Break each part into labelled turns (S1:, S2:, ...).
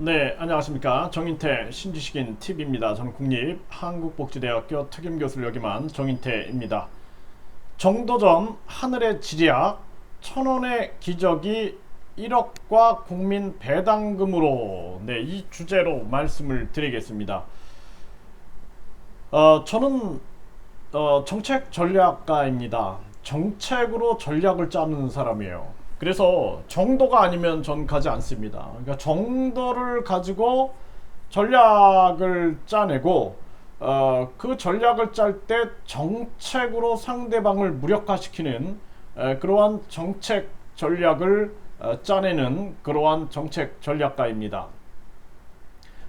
S1: 네, 안녕하십니까. 정인태 신지식인 TV입니다. 저는 국립한국복지대학교 특임교수를 역임한 정인태입니다. 정도전 하늘의 지리학 천원의 기적이 1억과 국민 배당금으로 이 주제로 말씀을 드리겠습니다. 저는 정책 전략가입니다. 정책으로 전략을 짜는 사람이에요. 그래서 정도가 아니면 전 가지 않습니다. 그러니까 정도를 가지고 전략을 짜내고 그 전략을 짤 때 정책으로 상대방을 무력화시키는 그러한 정책 전략을 짜내는 그러한 정책 전략가입니다.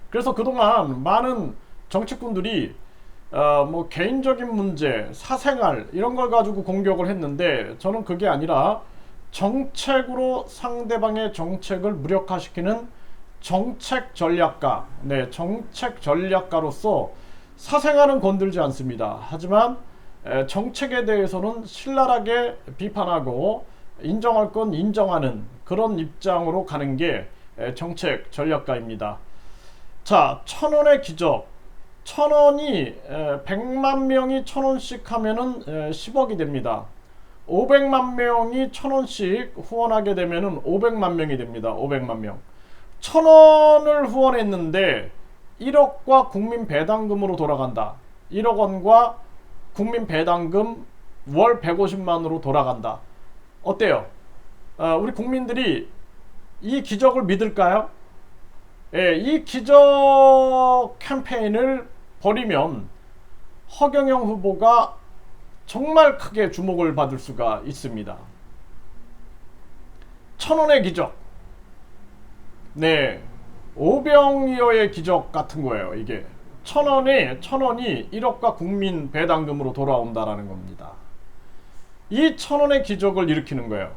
S1: 그래서 그동안 많은 정치꾼들이 뭐 개인적인 문제, 사생활 이런 걸 가지고 공격을 했는데 저는 그게 아니라 정책으로 상대방의 정책을 무력화시키는 정책 전략가, 정책 전략가로서 사생활은 건들지 않습니다. 하지만 정책에 대해서는 신랄하게 비판하고 인정할 건 인정하는 그런 입장으로 가는 게 정책 전략가입니다. 자, 천원의 기적. 천원이 100만 명이 천원씩 하면은 10억이 됩니다. 500만 명이 천원씩 후원하게 되면은 500만 명이 됩니다. 500만 명. 천원을 후원했는데 1억과 국민 배당금으로 돌아간다. 1억 원과 국민 배당금 월 150만으로 돌아간다. 어때요? 우리 국민들이 이 기적을 믿을까요? 예, 이 기적 캠페인을 벌이면 허경영 후보가 정말 크게 주목을 받을 수가 있습니다. 천원의 기적. 네. 오병이어의 기적 같은 거예요, 이게. 천원이 1억과 국민 배당금으로 돌아온다라는 겁니다. 이 천원의 기적을 일으키는 거예요.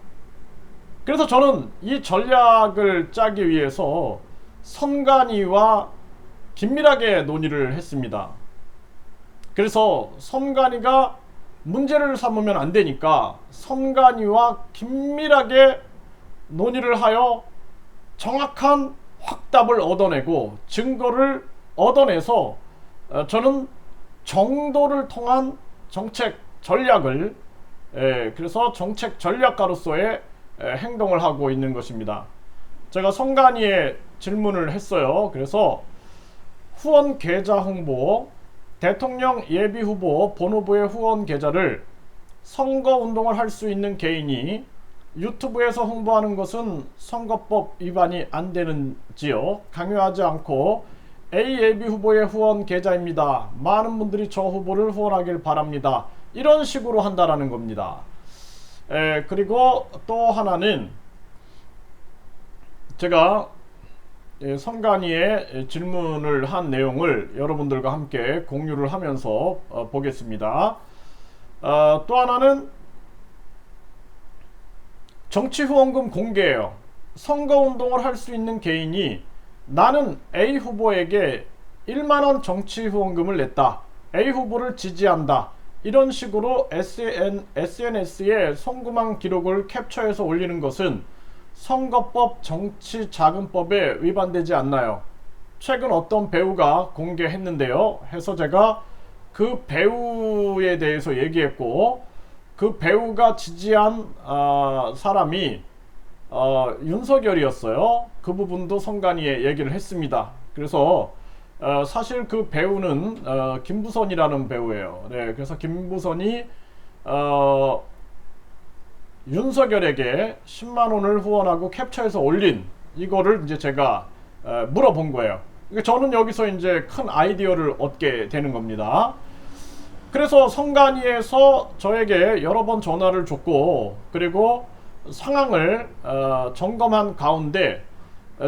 S1: 그래서 저는 이 전략을 짜기 위해서 선관위와 긴밀하게 논의를 했습니다. 그래서 선관위가 문제를 삼으면 안 되니까 선관위와 긴밀하게 논의를 하여 정확한 확답을 얻어내고 증거를 얻어내서 저는 정도를 통한 정책 전략을 그래서 정책 전략가로서의 행동을 하고 있는 것입니다. 제가 선관위에 질문을 했어요. 그래서 후원 계좌 홍보, 대통령 예비 후보 본후보의 후원 계좌를 선거 운동을 할 수 있는 개인이 유튜브에서 홍보하는 것은 선거법 위반이 안 되는지요? 강요하지 않고 A 예비 후보의 후원 계좌입니다. 많은 분들이 저 후보를 후원하길 바랍니다. 이런 식으로 한다라는 겁니다. 그리고 또 하나는 제가 선관위에 질문을 한 내용을 여러분들과 함께 공유를 하면서 보겠습니다. 또 하나는 정치후원금 공개예요. 선거운동을 할 수 있는 개인이 나는 A 후보에게 1만원 정치후원금을 냈다. A 후보를 지지한다. 이런 식으로 SNS에 송금한 기록을 캡처해서 올리는 것은 선거법 정치자금법에 위반되지 않나요? 최근 어떤 배우가 공개했는데요. 해서 제가 그 배우에 대해서 얘기했고 그 배우가 지지한 사람이 윤석열이었어요. 그 부분도 선관위에 얘기를 했습니다. 그래서 사실 그 배우는 김부선이라는 배우예요. 네, 그래서 김부선이 윤석열에게 10만원을 후원하고 캡처해서 올린 이거를 이제 제가 물어본 거예요. 저는 여기서 이제 큰 아이디어를 얻게 되는 겁니다. 그래서 선관위에서 저에게 여러 번 전화를 줬고 그리고 상황을 점검한 가운데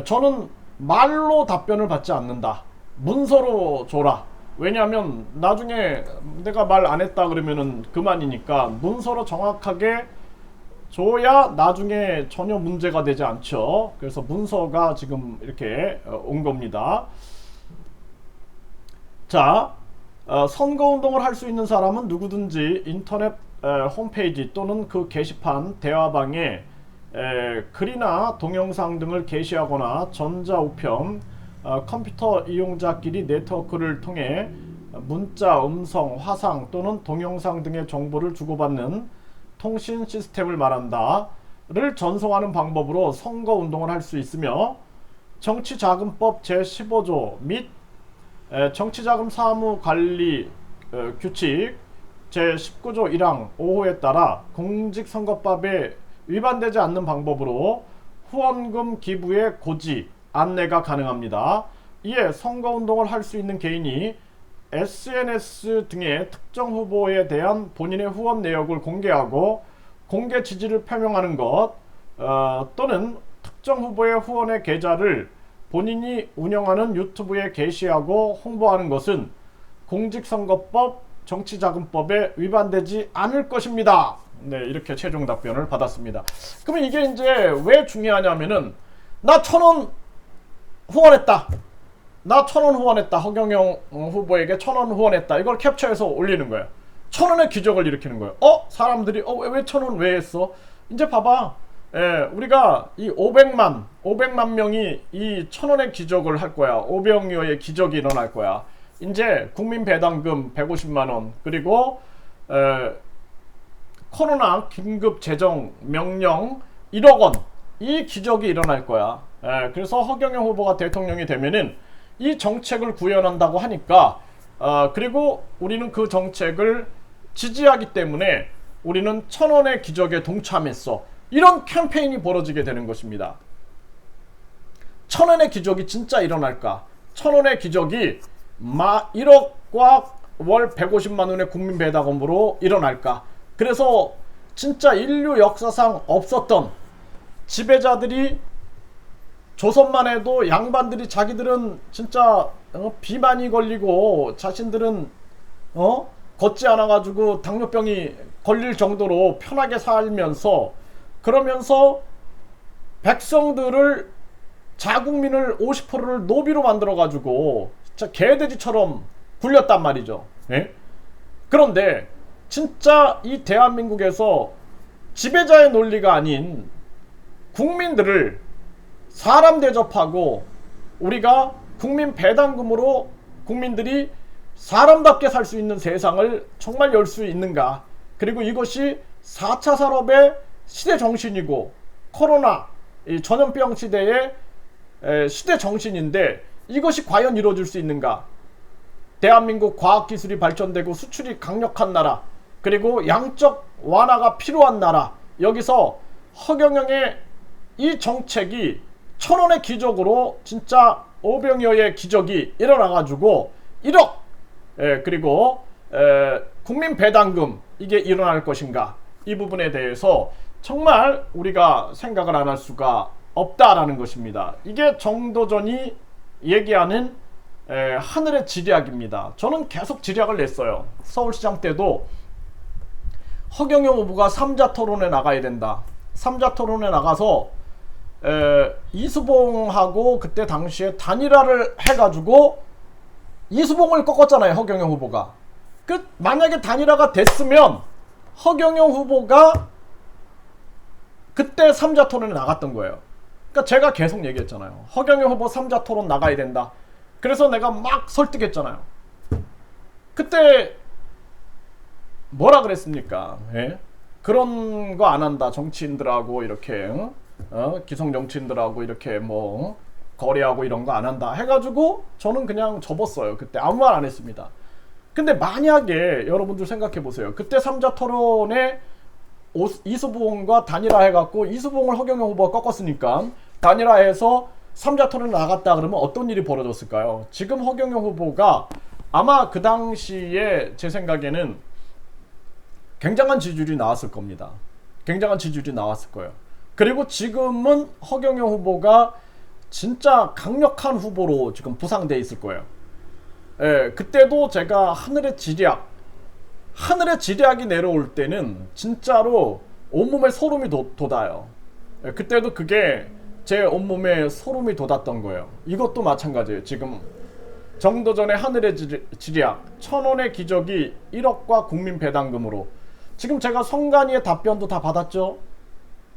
S1: 저는 말로 답변을 받지 않는다. 문서로 줘라. 왜냐하면 나중에 내가 말 안 했다 그러면은 그만이니까 문서로 정확하게 줘야 나중에 전혀 문제가 되지 않죠. 그래서 문서가 지금 이렇게 온 겁니다. 자, 선거운동을 할 수 있는 사람은 누구든지 인터넷 홈페이지 또는 그 게시판 대화방에 글이나 동영상 등을 게시하거나 전자우편 컴퓨터 이용자끼리 네트워크를 통해 문자, 음성, 화상 또는 동영상 등의 정보를 주고받는 통신 시스템을 말한다를 전송하는 방법으로 선거운동을 할 수 있으며 정치자금법 제15조 및 정치자금 사무관리 규칙 제19조 1항 5호에 따라 공직선거법에 위반되지 않는 방법으로 후원금 기부의 고지, 안내가 가능합니다. 이에 선거운동을 할 수 있는 개인이 SNS 등의 특정 후보에 대한 본인의 후원 내역을 공개하고 공개 지지를 표명하는 것 또는 특정 후보의 후원의 계좌를 본인이 운영하는 유튜브에 게시하고 홍보하는 것은 공직선거법, 정치자금법에 위반되지 않을 것입니다. 네, 이렇게 최종 답변을 받았습니다. 그러면 이게 이제 왜 중요하냐면은 나 1,000원 후원했다. 나 1,000원 후원했다. 허경영 후보에게 1,000원 후원했다. 이걸 캡처해서 올리는 거예요. 1,000원의 기적을 일으키는 거예요. 사람들이 왜 1,000원 왜 했어? 이제 봐봐. 우리가 이 500만 명이 이 1,000원의 기적을 할 거야. 오병이어의 기적이 일어날 거야. 이제 국민 배당금 150만원 그리고 코로나 긴급 재정 명령 1억 원 이 기적이 일어날 거야. 그래서 허경영 후보가 대통령이 되면은 이 정책을 구현한다고 하니까 그리고 우리는 그 정책을 지지하기 때문에 우리는 1,000원의 기적에 동참했어. 이런 캠페인이 벌어지게 되는 것입니다. 1,000원의 기적이 진짜 일어날까? 1,000원의 기적이 1억과 월 150만 원의 국민 배당금으로 일어날까? 그래서 진짜 인류 역사상 없었던 지배자들이 조선만 해도 양반들이 자기들은 진짜 비만이 걸리고 자신들은 걷지 않아가지고 당뇨병이 걸릴 정도로 편하게 살면서 그러면서 백성들을 자국민을 50%를 노비로 만들어가지고 진짜 개돼지처럼 굴렸단 말이죠. 예? 그런데 진짜 이 대한민국에서 지배자의 논리가 아닌 국민들을 사람 대접하고 우리가 국민 배당금으로 국민들이 사람답게 살 수 있는 세상을 정말 열 수 있는가? 그리고 이것이 4차 산업의 시대 정신이고 코로나 이 전염병 시대의 시대 정신인데 이것이 과연 이루어질 수 있는가? 대한민국 과학기술이 발전되고 수출이 강력한 나라 그리고 양적 완화가 필요한 나라 여기서 허경영의 이 정책이 1,000원의 기적으로 진짜 오병이어의 기적이 일어나가지고 1억 그리고 국민 배당금 이게 일어날 것인가 이 부분에 대해서 정말 우리가 생각을 안 할 수가 없다라는 것입니다. 이게 정도전이 얘기하는 하늘의 지략입니다. 저는 계속 지략을 냈어요. 서울시장 때도 허경영 후보가 3자 토론에 나가야 된다. 3자 토론에 나가서 이수봉하고 그때 당시에 단일화를 해가지고 이수봉을 꺾었잖아요. 허경영 후보가. 만약에 단일화가 됐으면 허경영 후보가 그때 3자 토론에 나갔던 거예요. 그러니까 제가 계속 얘기했잖아요. 허경영 후보 3자 토론 나가야 된다. 그래서 내가 막 설득했잖아요. 그때 뭐라 그랬습니까? 예? 그런 거 안 한다. 정치인들하고 이렇게 기성 정치인들하고 이렇게 뭐 거래하고 이런 거 안 한다 해가지고 저는 그냥 접었어요. 그때 아무 말 안 했습니다. 근데 만약에 여러분들 생각해 보세요. 그때 3자 토론에 이수봉과 단일화 해갖고 이수봉을 허경영 후보가 꺾었으니까 단일화해서 3자 토론에 나갔다 그러면 어떤 일이 벌어졌을까요? 지금 허경영 후보가 아마 그 당시에 제 생각에는 굉장한 지지율이 나왔을 겁니다. 굉장한 지지율이 나왔을 거예요. 그리고 지금은 허경영 후보가 진짜 강력한 후보로 지금 부상돼 있을 거예요. 그때도 제가 하늘의 지략이 내려올 때는 진짜로 온몸에 소름이 돋아요. 그때도 그게 제 온몸에 소름이 돋았던 거예요. 이것도 마찬가지예요. 지금 정도전의 하늘의 지략 1,000원의 기적이 1억과 국민 배당금으로 지금 제가 성간이의 답변도 다 받았죠.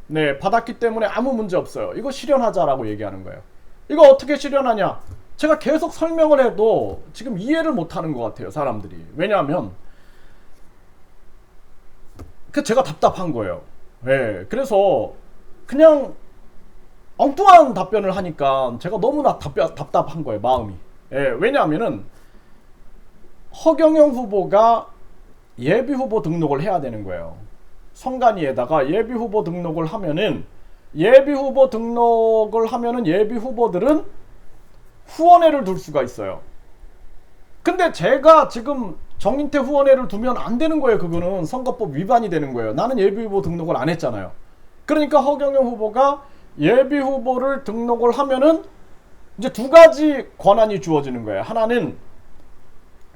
S1: 네, 받았기 때문에 아무 문제 없어요. 이거 실현하자라고 얘기하는 거예요. 이거 어떻게 실현하냐? 제가 계속 설명을 해도 지금 이해를 못하는 것 같아요, 사람들이. 왜냐하면 제가 답답한 거예요. 예, 그래서 그냥 엉뚱한 답변을 하니까 제가 너무나 답답한 거예요, 마음이. 예, 왜냐하면은 허경영 후보가 예비후보 등록을 해야 되는 거예요. 선관위에다가 예비후보 등록을 하면은 예비후보들은 후원회를 둘 수가 있어요. 근데 제가 지금 정인태 후원회를 두면 안 되는 거예요. 그거는 선거법 위반이 되는 거예요. 나는 예비후보 등록을 안 했잖아요. 그러니까 허경영 후보가 예비후보를 등록을 하면은 이제 두 가지 권한이 주어지는 거예요. 하나는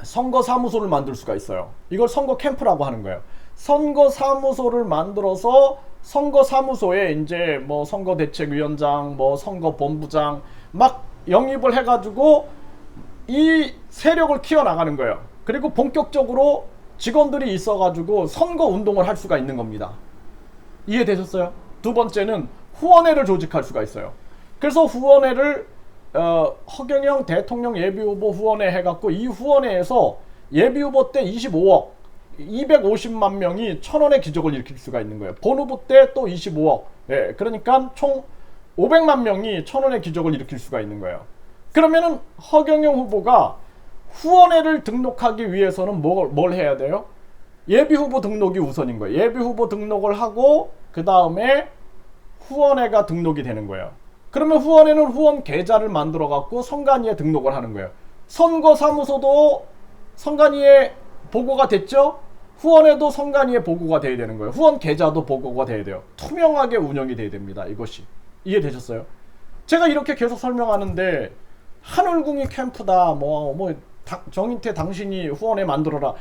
S1: 선거사무소를 만들 수가 있어요. 이걸 선거 캠프라고 하는 거예요. 선거사무소를 만들어서 선거사무소에 이제 뭐 선거대책위원장, 뭐 선거본부장 막 영입을 해가지고 이 세력을 키워나가는 거예요. 그리고 본격적으로 직원들이 있어가지고 선거운동을 할 수가 있는 겁니다. 이해되셨어요? 두 번째는 후원회를 조직할 수가 있어요. 그래서 후원회를 허경영 대통령 예비후보 후원회 해갖고 이 후원회에서 예비후보 때 25억 250만 명이 1,000원의 기적을 일으킬 수가 있는 거예요. 본후보 때 또 25억. 예, 그러니까 총 500만 명이 1,000원의 기적을 일으킬 수가 있는 거예요. 그러면은 허경영 후보가 후원회를 등록하기 위해서는 뭘 해야 돼요? 예비후보 등록이 우선인 거예요. 예비후보 등록을 하고 그 다음에 후원회가 등록이 되는 거예요. 그러면 후원회는 후원 계좌를 만들어 갖고 선관위에 등록을 하는 거예요. 선거사무소도 선관위에 보고가 됐죠? 후원회도 선관위에 보고가 돼야 되는 거예요. 후원 계좌도 보고가 돼야 돼요. 투명하게 운영이 돼야 됩니다. 이것이. 이해되셨어요? 제가 이렇게 계속 설명하는데 하늘궁이 캠프다. 정인태 당신이 후원회 만들어라.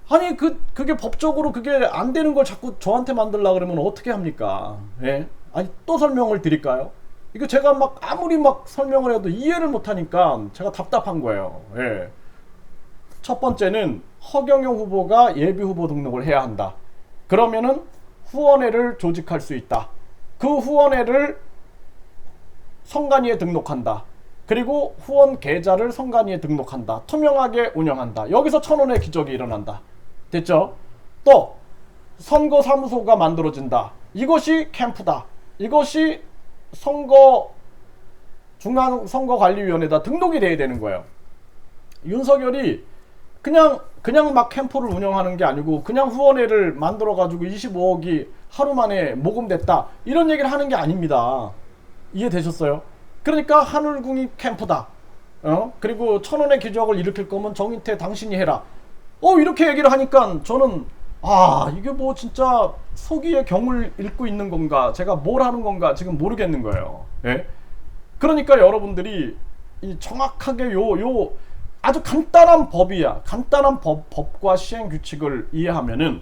S1: 아니 그게 법적으로 그게 안 되는 걸 자꾸 저한테 만들라 그러면 어떻게 합니까? 예? 아니 또 설명을 드릴까요? 이거 제가 막 아무리 막 설명을 해도 이해를 못하니까 제가 답답한 거예요. 예. 첫 번째는 허경영 후보가 예비후보 등록을 해야 한다. 그러면은 후원회를 조직할 수 있다. 그 후원회를 선관위에 등록한다. 그리고 후원 계좌를 선관위에 등록한다. 투명하게 운영한다. 여기서 1,000원의 기적이 일어난다. 됐죠? 또 선거사무소가 만들어진다. 이것이 캠프다. 이것이 중앙선거관리위원회에다 등록이 돼야 되는 거예요. 윤석열이 그냥 막 캠프를 운영하는 게 아니고 그냥 후원회를 만들어가지고 25억이 하루 만에 모금됐다. 이런 얘기를 하는 게 아닙니다. 이해되셨어요? 그러니까 하늘궁이 캠프다. 그리고 1,000원의 기적을 일으킬 거면 정인태 당신이 해라. 이렇게 얘기를 하니까 저는 이게 뭐 진짜 소기의 경을 읽고 있는 건가, 제가 뭘 하는 건가 지금 모르겠는 거예요. 예? 그러니까 여러분들이 이 정확하게 요 아주 간단한 법이야. 간단한 법과 시행 규칙을 이해하면은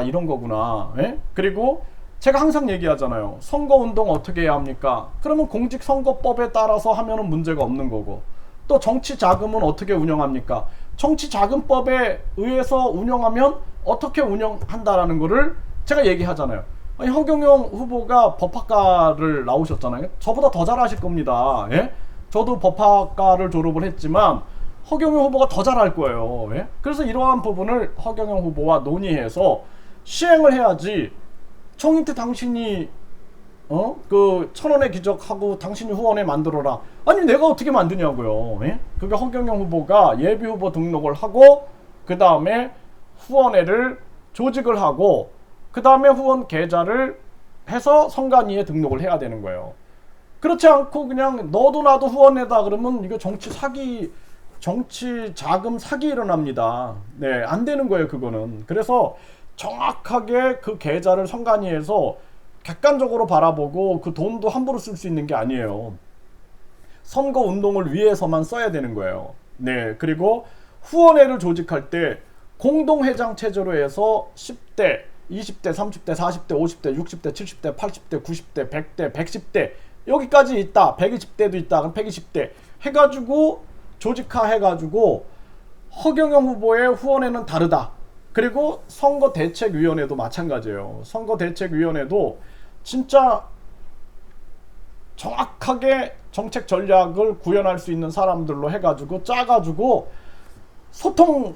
S1: 이런 거구나. 예? 그리고 제가 항상 얘기하잖아요. 선거운동 어떻게 해야 합니까? 그러면 공직선거법에 따라서 하면은 문제가 없는 거고, 또 정치자금은 어떻게 운영합니까? 정치자금법에 의해서 운영하면 어떻게 운영한다라는 거를 제가 얘기하잖아요. 아니, 허경영 후보가 법학과를 나오셨잖아요. 저보다 더 잘하실 겁니다. 예? 저도 법학과를 졸업을 했지만 허경영 후보가 더 잘할 거예요. 예? 그래서 이러한 부분을 허경영 후보와 논의해서 시행을 해야지. 정인태 당신이 그 1,000원의 기적하고 당신이 후원회 만들어라. 아니 내가 어떻게 만드냐고요. 예? 그게 허경영 후보가 예비후보 등록을 하고 그 다음에 후원회를 조직을 하고 그 다음에 후원 계좌를 해서 선관위에 등록을 해야 되는 거예요. 그렇지 않고 그냥 너도 나도 후원회다 그러면 이거 정치 자금 사기 일어납니다. 네, 안 되는 거예요, 그거는. 그래서 정확하게 그 계좌를 선관위에서 객관적으로 바라보고 그 돈도 함부로 쓸 수 있는 게 아니에요. 선거 운동을 위해서만 써야 되는 거예요. 네, 그리고 후원회를 조직할 때 공동회장 체제로 해서 10대, 20대, 30대, 40대, 50대, 60대, 70대, 80대, 90대, 100대, 110대 여기까지 있다. 120대도 있다. 그럼 120대 해가지고 조직화해가지고 허경영 후보의 후원회는 다르다. 그리고 선거대책위원회도 마찬가지예요. 선거대책위원회도 진짜 정확하게 정책 전략을 구현할 수 있는 사람들로 해가지고 짜가지고 소통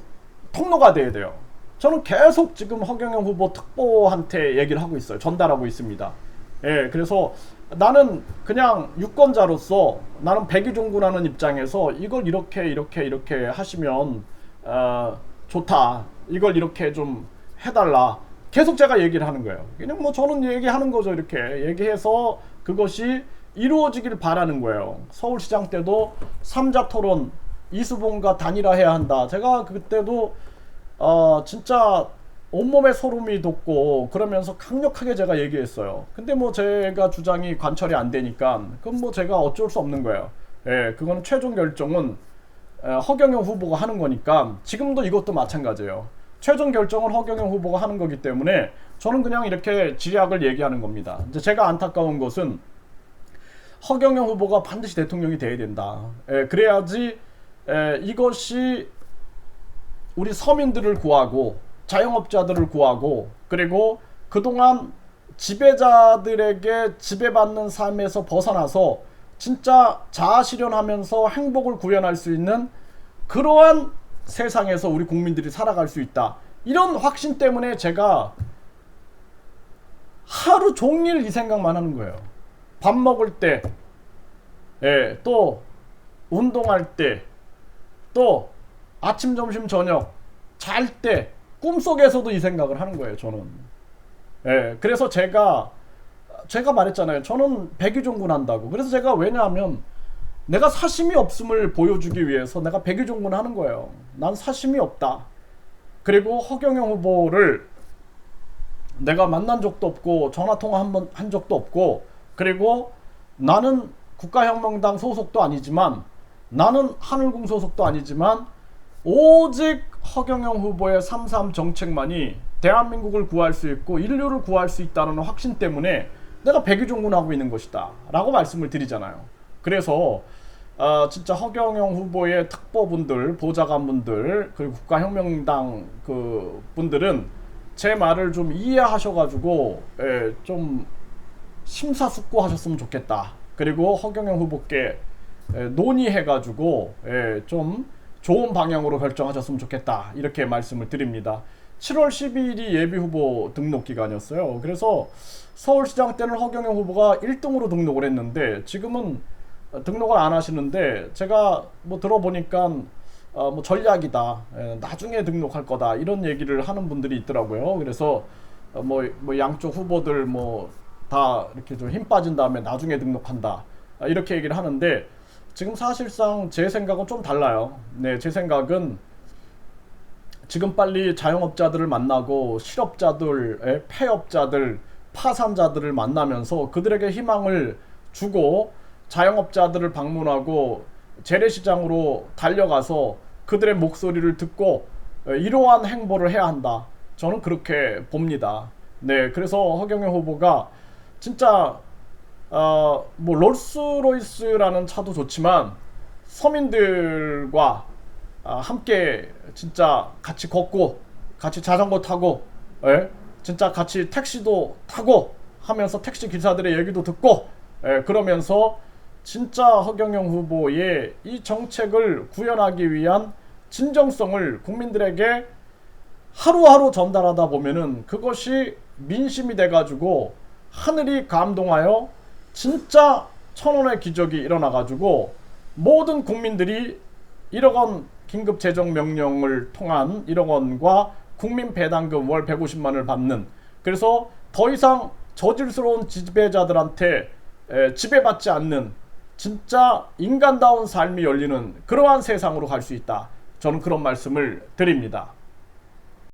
S1: 통로가 돼야 돼요. 저는 계속 지금 허경영 후보 특보한테 얘기를 하고 있어요. 전달하고 있습니다. 예, 그래서 나는 그냥 유권자로서 나는 백의종군하는 입장에서 이걸 이렇게 하시면 좋다. 이걸 이렇게 좀 해달라. 계속 제가 얘기를 하는 거예요. 그냥 뭐 저는 얘기하는 거죠. 이렇게 얘기해서 그것이 이루어지길 바라는 거예요. 서울시장 때도 3자 토론 이수봉과 단일화해야 한다. 제가 그때도 진짜 온몸에 소름이 돋고 그러면서 강력하게 제가 얘기했어요. 근데 뭐 제가 주장이 관철이 안 되니까 그건 뭐 제가 어쩔 수 없는 거예요. 예, 그건 최종 결정은 허경영 후보가 하는 거니까 지금도 이것도 마찬가지예요. 최종 결정은 허경영 후보가 하는 거기 때문에 저는 그냥 이렇게 지략을 얘기하는 겁니다. 이제 제가 안타까운 것은 허경영 후보가 반드시 대통령이 돼야 된다. 그래야지 이것이 우리 서민들을 구하고 자영업자들을 구하고 그리고 그동안 지배자들에게 지배받는 삶에서 벗어나서 진짜 자아실현하면서 행복을 구현할 수 있는 그러한 세상에서 우리 국민들이 살아갈 수 있다. 이런 확신 때문에 제가 하루 종일 이 생각만 하는 거예요. 밥 먹을 때, 또 운동할 때, 또 아침, 점심, 저녁 잘 때 꿈속에서도 이 생각을 하는 거예요. 저는. 그래서 제가 말했잖아요. 저는 백의종군 한다고. 그래서 제가 왜냐하면 내가 사심이 없음을 보여주기 위해서 내가 백의종군 하는 거예요. 난 사심이 없다. 그리고 허경영 후보를 내가 만난 적도 없고 전화통화 한 적도 없고 그리고 나는 국가혁명당 소속도 아니지만 나는 하늘궁 소속도 아니지만 오직 허경영 후보의 3.3 정책만이 대한민국을 구할 수 있고 인류를 구할 수 있다는 확신 때문에 내가 백의종군하고 있는 것이다 라고 말씀을 드리잖아요. 그래서 진짜 허경영 후보의 특보분들, 보좌관분들 그리고 국가혁명당 그 분들은 제 말을 좀 이해하셔가지고 좀 심사숙고하셨으면 좋겠다. 그리고 허경영 후보께 논의해가지고 좀 좋은 방향으로 결정하셨으면 좋겠다. 이렇게 말씀을 드립니다. 7월 12일이 예비후보 등록 기간이었어요. 그래서 서울시장 때는 허경영 후보가 1등으로 등록을 했는데 지금은 등록을 안 하시는데 제가 뭐 들어보니까 뭐 전략이다. 나중에 등록할 거다. 이런 얘기를 하는 분들이 있더라고요. 그래서 뭐 양쪽 후보들 뭐 다 이렇게 좀 힘 빠진 다음에 나중에 등록한다. 이렇게 얘기를 하는데 지금 사실상 제 생각은 좀 달라요. 네, 제 생각은 지금 빨리 자영업자들을 만나고 실업자들, 폐업자들, 파산자들을 만나면서 그들에게 희망을 주고 자영업자들을 방문하고 재래시장으로 달려가서 그들의 목소리를 듣고 이러한 행보를 해야 한다. 저는 그렇게 봅니다. 네, 그래서 허경영 후보가 진짜 뭐 롤스로이스라는 차도 좋지만 서민들과 함께 진짜 같이 걷고 같이 자전거 타고 진짜 같이 택시도 타고 하면서 택시 기사들의 얘기도 듣고 그러면서 진짜 허경영 후보의 이 정책을 구현하기 위한 진정성을 국민들에게 하루하루 전달하다 보면은 그것이 민심이 돼가지고 하늘이 감동하여 진짜 천원의 기적이 일어나가지고 모든 국민들이 1억 원 긴급 재정 명령을 통한 1억 원과 국민 배당금 월 150만을 받는 그래서 더 이상 저질스러운 지배자들한테 지배받지 않는 진짜 인간다운 삶이 열리는 그러한 세상으로 갈 수 있다. 저는 그런 말씀을 드립니다.